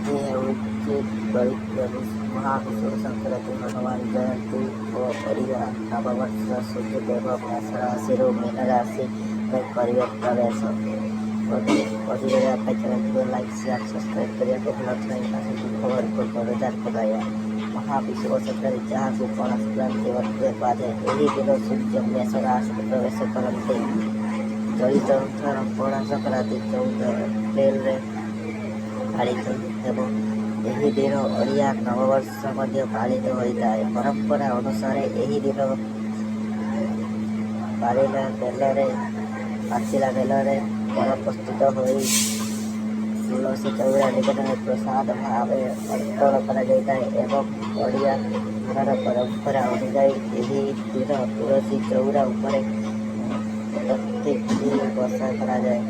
ଆଜି ହେଉଛି ମହାବିଶ୍ୱ ସଂକ୍ରାନ୍ତି ହନୁମାନ ଜୟନ୍ତୀ ଓ ଓଡ଼ିଆ ନବବର୍ଷ ସୂର୍ଯ୍ୟଦେବ ମେଷ ରାଶିରୁ ମୀନ ରାଶିରେ କରିବେ ପ୍ରବେଶ। ପରିବାର ପାଇଁ ଚ୍ୟାନେଲକୁ ଲାଇକ୍ ସେୟାର ସବସ୍କ୍ରାଇବ୍ କରିବାକୁ ଭୁଲନ୍ତୁ ନାହିଁ। ଖବରକୁ ଜୋରଦାର ପକାଇବା। ମହାବିଶ୍ୱ ସଂକ୍ରାନ୍ତି ଯାହାକୁ ପଣା ସଂକ୍ରାନ୍ତି ମଧ୍ୟ କୁହାଯାଏ। ଏହି ଦିନ ସୂର୍ଯ୍ୟ ମେଷ ରାଶିରେ ପ୍ରବେଶ କରନ୍ତି। ଚଳିତ ଥର ପଣା ସଂକ୍ରାନ୍ତି 14 ଏପ୍ରିଲରେ ପାଳିତ ହେବ। ଏହି ଦିନ ଓଡ଼ିଆ ନବବର୍ଷ ମଧ୍ୟ ପାଳିତ ହୋଇଥାଏ। ପରମ୍ପରା ଅନୁସାରେ ଏହି ଦିନ ପାଚିଲା ବେଲରେ ପଣା ପ୍ରସ୍ତୁତ ହୋଇ ତୁଳସୀ ଚଉରା ନିକଟରେ ପ୍ରସାଦ ଭାବେ ଅର୍ପଣ କରାଯାଇଥାଏ ଏବଂ ଓଡ଼ିଆ ଘରର ପରମ୍ପରା ଅନୁଯାୟୀ ଏହି ଦିନ ତୁଳସୀ ଚଉରା ଉପରେ ପ୍ରତିଟି ବସା କରାଯାଏ।